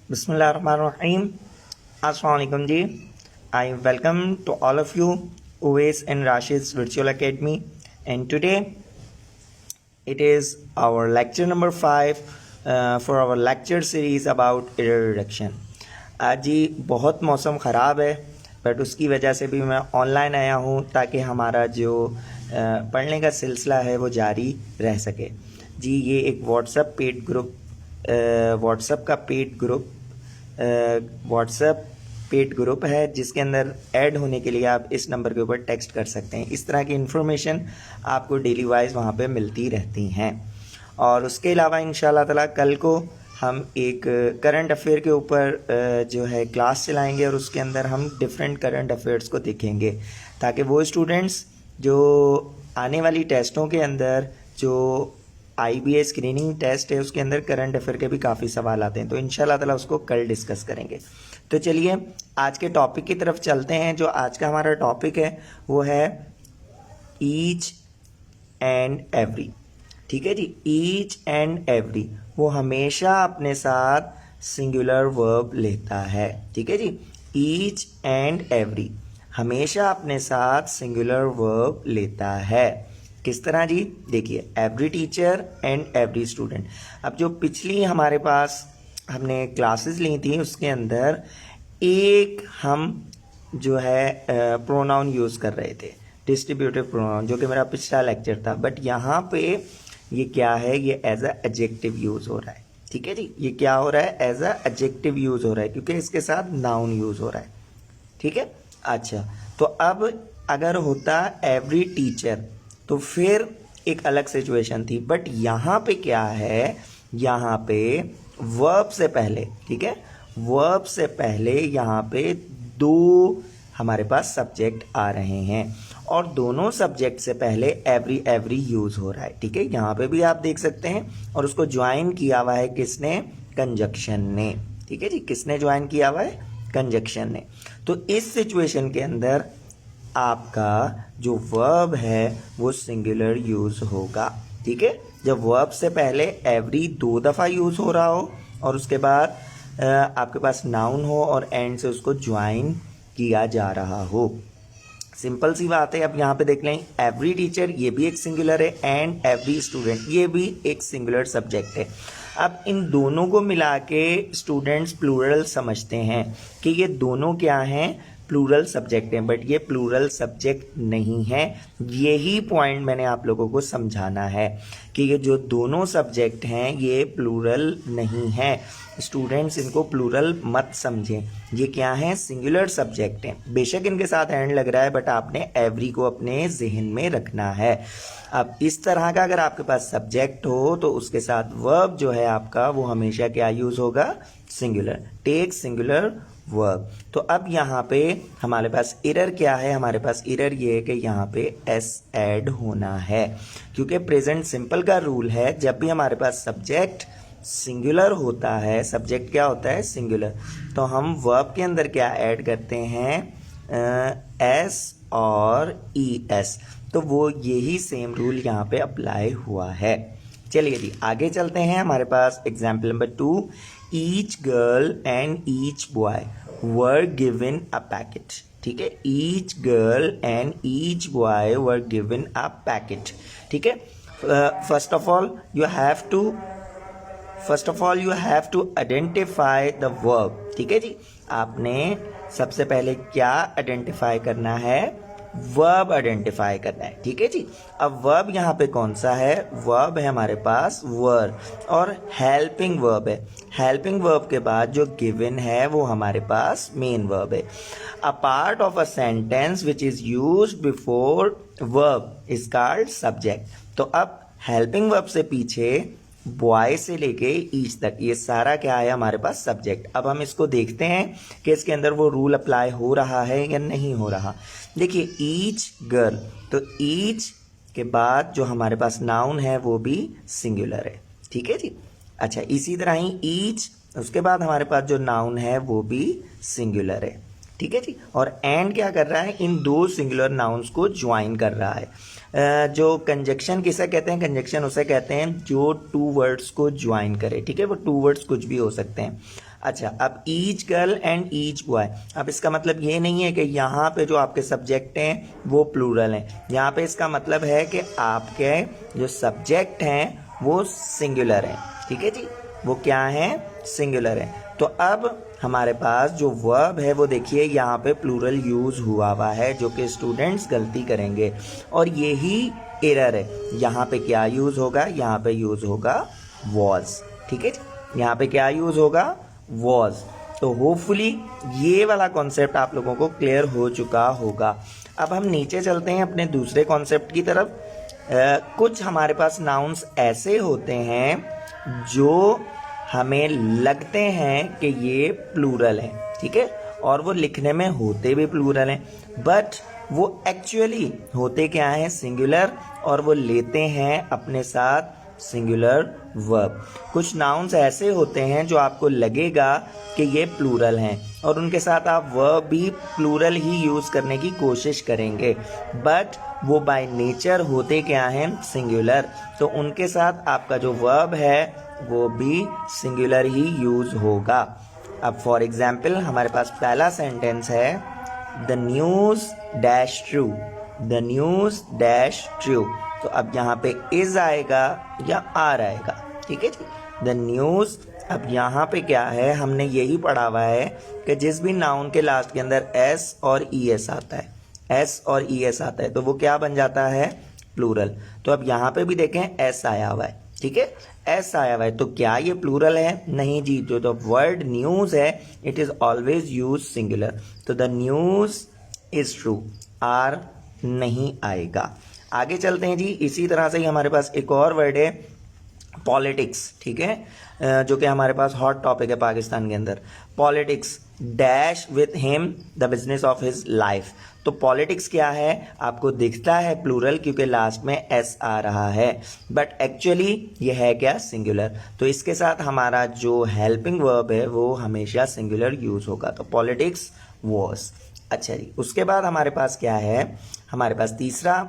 Bismillahirrahmanirrahim. Assalamu alaikum ji. I welcome to all of you Uwais and Rashid's Virtual Academy, and today it is our lecture number 5 for our lecture series about error reduction. आज जी बहुत मौसम ख़राब है, but उसकी वजह से भी मैं ऑनलाइन आया हूँ ताकि हमारा जो पढ़ने का सिलसिला है वो जारी रह सके। जी ये एक व्हाट्सएप पेड ग्रुप है जिसके अंदर ऐड होने के लिए आप इस नंबर के ऊपर टेक्स्ट कर सकते हैं। इस तरह की इन्फॉर्मेशन आपको डेली वाइज वहाँ पे मिलती रहती हैं। और उसके अलावा इंशाल्लाह ताला कल को हम एक करंट अफेयर के ऊपर जो है क्लास चलाएंगे और उसके अंदर हम डिफरेंट करंट अफेयर्स को देखेंगे ताकि वो स्टूडेंट्स जो आने वाली टेस्टों के अंदर जो IBA स्क्रीनिंग टेस्ट है उसके अंदर करंट अफेयर के भी काफ़ी सवाल आते हैं, तो इंशाल्लाह ताला उसको कल डिस्कस करेंगे। तो चलिए आज के टॉपिक की तरफ चलते हैं। जो आज का हमारा टॉपिक है वो है ईच एंड एवरी। ठीक है जी, ईच एंड एवरी वो हमेशा अपने साथ सिंगुलर वर्ब लेता है। ठीक है जी, ईच एंड एवरी हमेशा अपने साथ सिंगुलर वर्ब लेता है। किस तरह जी, देखिए every teacher and every student. अब जो पिछली हमारे पास हमने क्लासेस ली थी उसके अंदर एक हम जो है प्रोनाउन यूज़ कर रहे थे, डिस्ट्रीब्यूटिव प्रोनाउन, जो कि मेरा पिछला लेक्चर था। बट यहाँ पे ये क्या है, ये एज अ एडजेक्टिव यूज़ हो रहा है। ठीक है जी, ये क्या हो रहा है, एज अ एडजेक्टिव यूज़ हो रहा है क्योंकि इसके साथ नाउन यूज़ हो रहा है। ठीक है, अच्छा तो अब अगर होता एवरी टीचर तो फिर एक अलग सिचुएशन थी। बट यहाँ पे क्या है, यहाँ पे वर्ब से पहले, ठीक है, वर्ब से पहले यहाँ पे दो हमारे पास सब्जेक्ट आ रहे हैं और दोनों सब्जेक्ट से पहले एवरी यूज़ हो रहा है। ठीक है, यहाँ पे भी आप देख सकते हैं और उसको ज्वाइन किया हुआ है किसने, कंजक्शन ने। ठीक है जी, किसने ज्वाइन किया हुआ है, कंजक्शन ने। तो इस सिचुएशन के अंदर आपका जो वर्ब है वो सिंगुलर यूज़ होगा। ठीक है, जब वर्ब से पहले एवरी 2 दफ़ा यूज़ हो रहा हो और उसके बाद आपके पास नाउन हो और एंड से उसको ज्वाइन किया जा रहा हो। सिंपल सी बात है। अब यहाँ पे देख लें, एवरी टीचर ये भी एक सिंगुलर है एंड एवरी स्टूडेंट ये भी एक सिंगुलर सब्जेक्ट है। अब इन दोनों को मिला के स्टूडेंट्स प्लूरल समझते हैं कि ये दोनों क्या हैं, प्लूरल सब्जेक्ट हैं, बट ये प्लूरल सब्जेक्ट नहीं है। यही पॉइंट मैंने आप लोगों को समझाना है कि ये जो दोनों सब्जेक्ट हैं ये प्लूरल नहीं है। स्टूडेंट्स इनको प्लूरल मत समझें, ये क्या हैं, सिंगुलर सब्जेक्ट हैं। बेशक इनके साथ एंड लग रहा है बट आपने एवरी को अपने जहन में रखना है। अब इस तरह का अगर आपके पास सब्जेक्ट हो तो उसके साथ वर्ब जो है आपका वो हमेशा क्या यूज़ होगा, सिंगुलर, टेक सिंगुलर वर्ब। तो अब यहाँ पे हमारे पास एरर क्या है, हमारे पास एरर ये है कि यहाँ पे एस ऐड होना है क्योंकि प्रेजेंट सिंपल का रूल है, जब भी हमारे पास सब्जेक्ट सिंगुलर होता है, सब्जेक्ट क्या होता है, सिंगुलर, तो हम वर्ब के अंदर क्या ऐड करते हैं, एस और ES। तो वो यही सेम रूल यहाँ पे अप्लाई हुआ है। चलिए जी आगे चलते हैं। हमारे पास example number 2, each girl and each boy were given a packet. ठीक है, each girl and each boy were given a packet. ठीक है, first of all you have to identify the verb. ठीक है जी, आपने सबसे पहले क्या आइडेंटिफाई करना है, वर्ब आइडेंटिफाई करना है। ठीक है जी, अब वर्ब यहाँ पे कौन सा है, वर्ब है हमारे पास वर और हेल्पिंग वर्ब है। हेल्पिंग वर्ब के बाद जो गिवन है वो हमारे पास मेन वर्ब है। A part of a sentence which is used before verb is called subject. तो अब हेल्पिंग वर्ब से पीछे बॉय से लेके ईच तक ये सारा क्या है हमारे पास, सब्जेक्ट। अब हम इसको देखते हैं कि इसके अंदर वो रूल अप्लाई हो रहा है या नहीं हो रहा। देखिए ईच गर्ल, तो ईच के बाद जो हमारे पास नाउन है वो भी सिंगुलर है। ठीक है जी, अच्छा इसी तरह ही ईच, उसके बाद हमारे पास जो नाउन है वो भी सिंगुलर है। ठीक है जी, और एंड क्या कर रहा है, इन दो सिंगुलर नाउन्स को ज्वाइन कर रहा है। जो कंजक्शन किसे कहते हैं, कंजक्शन उसे कहते हैं जो टू वर्ड्स को ज्वाइन करे। ठीक है, वो टू वर्ड्स कुछ भी हो सकते हैं। अच्छा, अब each girl and each boy, अब इसका मतलब ये नहीं है कि यहाँ पे जो आपके सब्जेक्ट हैं वो प्लूरल हैं। यहाँ पे इसका मतलब है कि आपके जो सब्जेक्ट हैं वो सिंगुलर हैं। ठीक है जी, वो क्या हैं? सिंगुलर हैं। तो अब हमारे पास जो वर्ब है वो देखिए यहाँ पे प्लूरल यूज हुआ है, जो कि स्टूडेंट्स गलती करेंगे और यही एरर है। यहाँ पे क्या यूज होगा? यहाँ पे यूज होगा वॉज। ठीक है जी, यहाँ पे क्या यूज होगा? वॉज। तो होपफुली ये वाला कॉन्सेप्ट आप लोगों को क्लियर हो चुका होगा। अब हम नीचे चलते हैं अपने दूसरे कॉन्सेप्ट की तरफ। कुछ हमारे पास नाउन्स ऐसे होते हैं जो हमें लगते हैं कि ये प्लूरल हैं, ठीक है, और वो लिखने में होते भी प्लूरल हैं, बट वो एक्चुअली होते क्या हैं? सिंगुलर, और वो लेते हैं अपने साथ सिंगुलर वर्ब। कुछ नाउन्स ऐसे होते हैं जो आपको लगेगा कि ये प्लूरल हैं और उनके साथ आप वर्ब भी प्लूरल ही यूज़ करने की कोशिश करेंगे, बट वो बाय नेचर होते क्या हैं? सिंगुलर। तो उनके साथ आपका जो वर्ब है वो भी सिंगुलर ही यूज़ होगा। अब फॉर एग्जाम्पल हमारे पास पहला सेंटेंस है, the news dash true, the news dash true. तो अब यहाँ पे इज आएगा या आर आएगा। ठीक है जी, द न्यूज़। अब यहाँ पे क्या है? हमने यही पढ़ा हुआ है कि जिस भी नाउन के लास्ट के अंदर एस और ई एस आता है, एस और ई एस आता है, तो वो क्या बन जाता है? प्लूरल। तो अब यहाँ पे भी देखें एस आया हुआ है, ठीक है, एस आया हुआ है, तो क्या ये प्लूरल है? नहीं जी, जो द वर्ड न्यूज़ है it is always use singular. तो the news is true, are नहीं आएगा। आगे चलते हैं जी। इसी तरह से ही हमारे पास एक और वर्ड है पॉलिटिक्स, ठीक है, जो कि हमारे पास हॉट टॉपिक है पाकिस्तान के अंदर। Politics dash with him the business of his life. तो पॉलिटिक्स क्या है? आपको दिखता है प्लूरल क्योंकि लास्ट में एस आ रहा है, बट एक्चुअली ये है क्या? सिंगुलर। तो इसके साथ हमारा जो हेल्पिंग वर्ब है वो हमेशा सिंगुलर यूज होगा। तो पॉलिटिक्स वॉज। अच्छा जी, उसके बाद हमारे पास क्या है? हमारे पास तीसरा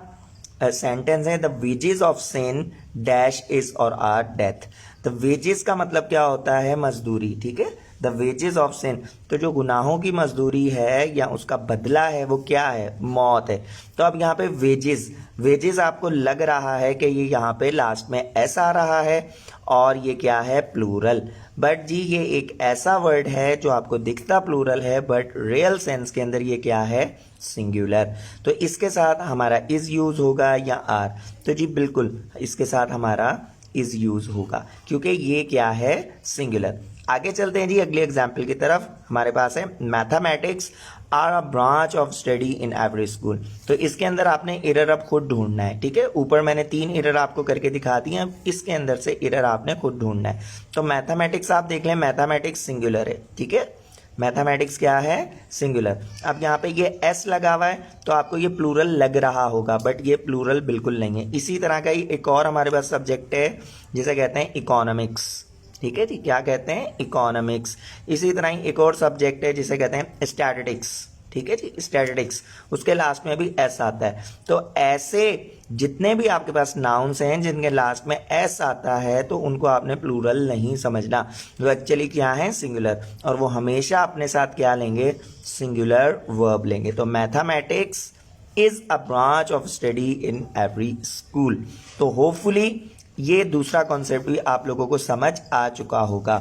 सेंटेंस है, the wages of sin dash is और आर डेथ। द वेजेस का मतलब क्या होता है? मजदूरी। ठीक है, द वेजेस ऑफ सिन, तो जो गुनाहों की मजदूरी है या उसका बदला है वो क्या है? मौत है। तो अब यहाँ पे वेजेस, वेजेस आपको लग रहा है कि ये यहाँ पे लास्ट में एस आ रहा है और ये क्या है? प्लूरल। बट जी ये एक ऐसा वर्ड है जो आपको दिखता प्लूरल है बट रियल सेंस के अंदर ये क्या है? सिंगुलर। तो इसके साथ हमारा इज यूज होगा या आर? तो जी बिल्कुल इसके साथ हमारा इज यूज होगा क्योंकि ये क्या है? सिंगुलर। आगे चलते हैं जी अगले एग्जाम्पल की तरफ। हमारे पास है mathematics are a branch of study in every school. तो इसके अंदर आपने एरर अब खुद ढूंढना है, ठीक है। ऊपर मैंने 3 एरर आपको करके दिखा दी हैं, इसके अंदर से एरर आपने खुद ढूंढना है। तो मैथमेटिक्स आप देख लें, मैथमेटिक्स सिंगुलर है, ठीक है, मैथमेटिक्स क्या है? सिंगुलर। अब यहाँ पे ये एस लगा हुआ है तो आपको ये प्लूरल लग रहा होगा बट ये प्लूरल बिल्कुल नहीं है। इसी तरह का ही एक और हमारे पास सब्जेक्ट है जिसे कहते हैं इकोनॉमिक्स, ठीक है जी, क्या कहते हैं? इकोनॉमिक्स। इसी तरह ही एक और सब्जेक्ट है जिसे कहते हैं स्टैटिस्टिक्स, ठीक है जी, स्टैटिस्टिक्स, उसके लास्ट में भी एस आता है। तो ऐसे जितने भी आपके पास नाउन्स हैं जिनके लास्ट में एस आता है तो उनको आपने प्लूरल नहीं समझना, जो एक्चुअली क्या है? सिंगुलर, और वो हमेशा अपने साथ क्या लेंगे? सिंगुलर वर्ब लेंगे। तो mathematics is a branch of study in every school. तो होपफुली ये दूसरा कॉन्सेप्ट भी आप लोगों को समझ आ चुका होगा।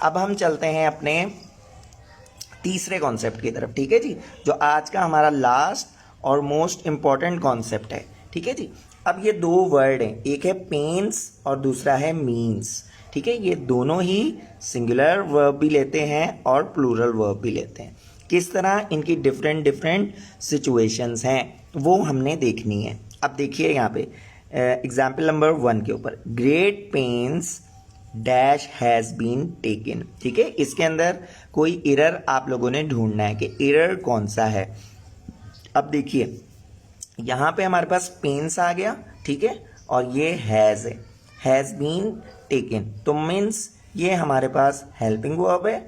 अब हम चलते हैं अपने तीसरे कॉन्सेप्ट की तरफ, ठीक है जी, जो आज का हमारा लास्ट और मोस्ट इंपॉर्टेंट कॉन्सेप्ट है, ठीक है जी। अब ये 2 वर्ड हैं, एक है पेन्स और दूसरा है मीन्स, ठीक है। ये दोनों ही सिंगुलर वर्ब भी लेते हैं और प्लूरल वर्ब भी लेते हैं। किस तरह इनकी डिफरेंट सिचुएशंस हैं वो हमने देखनी है। अब देखिए यहाँ पे एग्जाम्पल नंबर 1 के ऊपर, great pains dash has been taken, ठीक है। इसके अंदर कोई एरर आप लोगों ने ढूंढना है कि एरर कौन सा है। अब देखिए यहाँ पे हमारे पास पेन्स आ गया, ठीक है, और ये हैज है, हैज बीन टेकन। तो मीन्स ये हमारे पास हेल्पिंग वर्ब है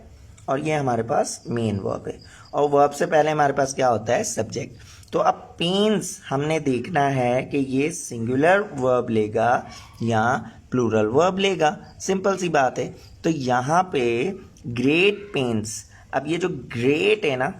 और ये हमारे पास मेन वर्ब है, और वर्ब से पहले हमारे पास क्या होता है? सब्जेक्ट। तो अब पेन्स हमने देखना है कि ये सिंगुलर वर्ब लेगा या प्लूरल वर्ब लेगा, सिंपल सी बात है। तो यहाँ पे ग्रेट पेन्स। अब ये जो ग्रेट है ना,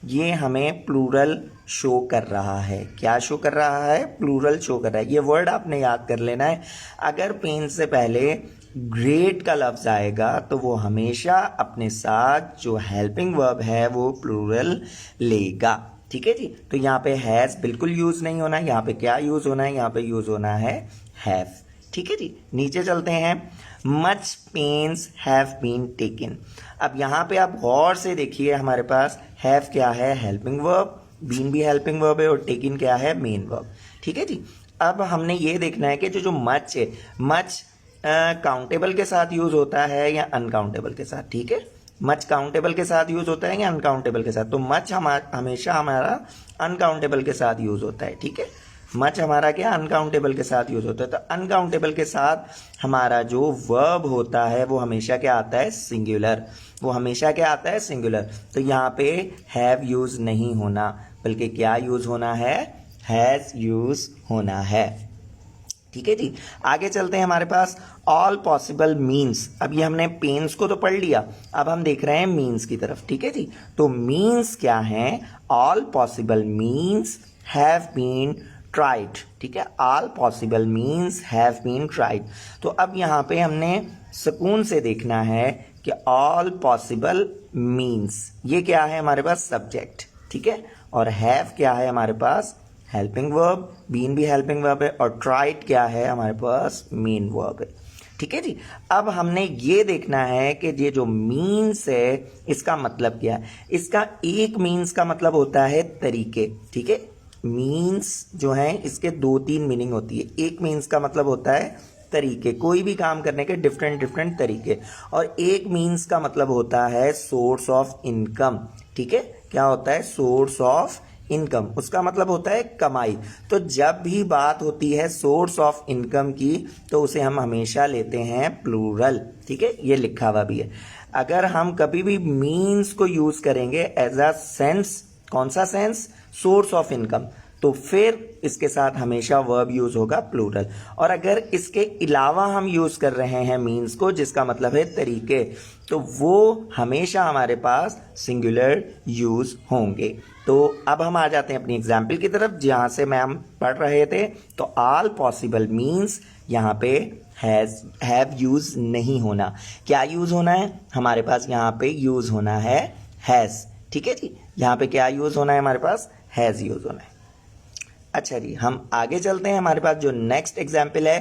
ये हमें प्लूरल शो कर रहा है। क्या शो कर रहा है? प्लूरल शो कर रहा है। ये वर्ड आपने याद कर लेना है। अगर पेन से पहले ग्रेट का लफ्ज आएगा तो वो हमेशा अपने साथ जो हेल्पिंग वर्ब है वो प्लूरल लेगा। ठीक है जी। तो यहाँ पे हैज बिल्कुल यूज नहीं होना है। यहाँ पे क्या यूज होना है? यहाँ पे यूज होना है हैव। ठीक है जी। नीचे चलते हैं। Much pains have been taken. अब यहाँ पे आप गौर से देखिए, हमारे पास हैव क्या है? Helping verb. बीन भी हेल्पिंग वर्ब है और टेकन क्या है? Main verb. ठीक है जी। अब हमने ये देखना है कि जो मच है, मच काउंटेबल के साथ यूज होता है या अनकाउंटेबल के साथ। ठीक है, मच काउंटेबल के साथ यूज होता है या अनकाउंटेबल के साथ? तो मच हमेशा हमारा अनकाउंटेबल के साथ यूज होता है। ठीक है, मच हमारा क्या? अनकाउंटेबल के साथ यूज होता है। तो अनकाउंटेबल के साथ हमारा जो वर्ब होता है वो हमेशा क्या आता है? सिंगुलर। वो हमेशा क्या आता है? सिंगुलर। तो यहाँ पे हैव यूज नहीं होना, बल्कि क्या यूज होना है? हैज यूज होना है। ठीक है जी। आगे चलते हैं। हमारे पास ऑल पॉसिबल मीन्स। अब ये हमने पेन्स को तो पढ़ लिया, अब हम देख रहे हैं मीन्स की तरफ। ठीक है जी। तो मीन्स क्या है? All possible means have been tried. ठीक है, all possible means have been tried. तो अब यहाँ पे हमने सुकून से देखना है कि ऑल पॉसिबल मीन्स ये क्या है? हमारे पास सब्जेक्ट। ठीक है, और हैव क्या है? हमारे पास हेल्पिंग वर्ब। बीन भी हेल्पिंग वर्ब है और ट्राइड क्या है? हमारे पास मेन वर्ब है। ठीक है जी। अब हमने ये देखना है कि ये जो मीन्स है इसका मतलब क्या है। इसका एक मीन्स का मतलब होता है तरीके। ठीक है, मीन्स जो है इसके 2-3 मीनिंग होती है। एक मीन्स का मतलब होता है तरीके, कोई भी काम करने के डिफरेंट डिफरेंट तरीके। और एक मीन्स का मतलब होता है सोर्स ऑफ इनकम। ठीक है, क्या होता है? Source of income. उसका मतलब होता है कमाई। तो जब भी बात होती है सोर्स ऑफ इनकम की तो उसे हम हमेशा लेते हैं प्लूरल। ठीक है, ये लिखा हुआ भी है। अगर हम कभी भी मीन्स को यूज करेंगे एज अ सेंस, कौन सा सेंस? सोर्स ऑफ इनकम, तो फिर इसके साथ हमेशा वर्ब यूज होगा प्लूरल। और अगर इसके अलावा हम यूज कर रहे हैं मीन्स को जिसका मतलब है तरीके, तो वो हमेशा हमारे पास सिंगुलर यूज होंगे। तो अब हम आ जाते हैं अपनी एग्जाम्पल की तरफ जहां से मैं हम पढ़ रहे थे। तो ऑल पॉसिबल मीन्स यहाँ पे हैव यूज नहीं होना। क्या यूज होना है? हमारे पास यहाँ पे यूज होना है हैज। ठीक है जी, यहाँ पे क्या यूज होना है? हमारे पास हैज यूज होना है। अच्छा जी, हम आगे चलते हैं। हमारे पास जो नेक्स्ट एग्जाम्पल है,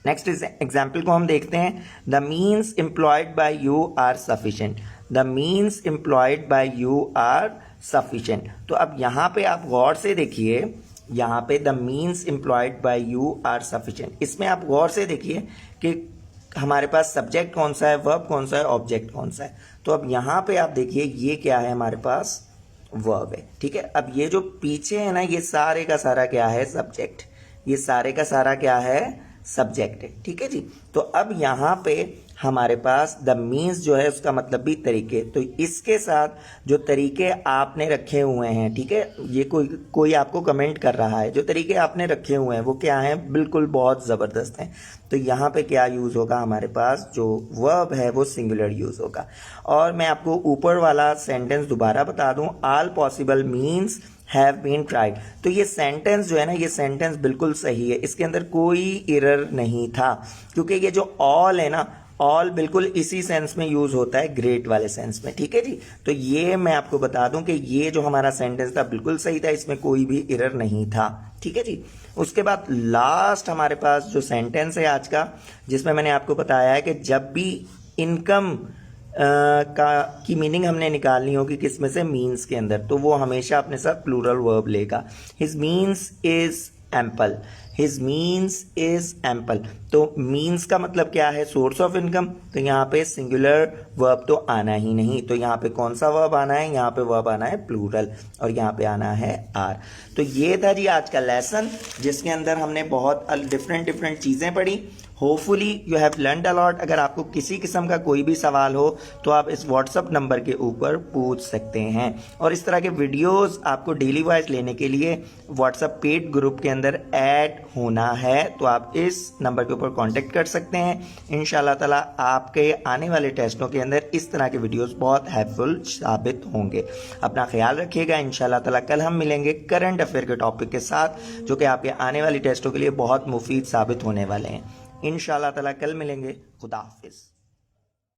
नेक्स्ट एग्जाम्पल को हम देखते हैं। The means employed by you are sufficient. The means employed by you are sufficient. तो अब यहाँ पे आप गौर से देखिए, यहाँ पे the means employed by you are sufficient, इसमें आप गौर से देखिए कि हमारे पास सब्जेक्ट कौन सा है, वर्ब कौन सा है, ऑब्जेक्ट कौन सा है। तो अब यहाँ पे आप देखिए ये क्या है? हमारे पास वर्ब है। ठीक है, अब ये जो पीछे है ना, ये सारे का सारा क्या है? सब्जेक्ट। ये सारे का सारा क्या है? सब्जेक्ट है। ठीक है जी। तो अब यहाँ पे हमारे पास द मीन्स जो है उसका मतलब भी तरीके। तो इसके साथ जो तरीके आपने रखे हुए हैं, ठीक है, ये कोई आपको कमेंट कर रहा है, जो तरीके आपने रखे हुए हैं वो क्या हैं? बिल्कुल बहुत ज़बरदस्त हैं। तो यहाँ पे क्या यूज़ होगा? हमारे पास जो वर्ब है वो सिंगुलर यूज़ होगा। और मैं आपको ऊपर वाला सेंटेंस दोबारा बता दूं, all possible means have been tried. तो ये सेंटेंस जो है ना, ये सेंटेंस बिल्कुल सही है, इसके अंदर कोई एरर नहीं था, क्योंकि ये जो ऑल है ना, ऑल बिल्कुल इसी सेंस में यूज होता है, ग्रेट वाले सेंस में। ठीक है जी। तो ये मैं आपको बता दूं कि ये जो हमारा सेंटेंस था बिल्कुल सही था, इसमें कोई भी एरर नहीं था। ठीक है जी। उसके बाद लास्ट हमारे पास जो सेंटेंस है आज का, जिसमें मैंने आपको बताया है कि जब भी इनकम की मीनिंग हमने निकालनी होगी किस में से? मीन्स के अंदर, तो वो हमेशा अपने साथ प्लूरल वर्ब लेगा। His means is ample. His means is ample. तो मीन्स का मतलब क्या है? Source of income. तो यहाँ पे सिंगुलर वर्ब तो आना ही नहीं। तो यहाँ पे कौन सा वर्ब आना है? यहाँ पे वर्ब आना है प्लूरल, और यहाँ पे आना है आर। तो ये था जी आज का लेसन, जिसके अंदर हमने बहुत डिफरेंट चीज़ें पढ़ी। Hopefully you have learned a lot. अगर आपको किसी किस्म का कोई भी सवाल हो तो आप इस व्हाट्सअप नंबर के ऊपर पूछ सकते हैं। और इस तरह के वीडियोस आपको डेली वाइज लेने के लिए व्हाट्सअप पेड ग्रुप के अंदर ऐड होना है, तो आप इस नंबर के ऊपर कांटेक्ट कर सकते हैं। इंशाल्लाह ताला आपके आने वाले टेस्टों के अंदर इस तरह के वीडियोस बहुत हेल्पफुल साबित होंगे। अपना ख्याल रखिएगा। इंशाल्लाह ताला कल हम मिलेंगे करंट अफेयर के टॉपिक के साथ, जो कि आपके आने वाली टेस्टों के लिए बहुत मुफीद साबित होने वाले हैं। इंशाल्लाह ताला कल मिलेंगे। खुदा हाफिज।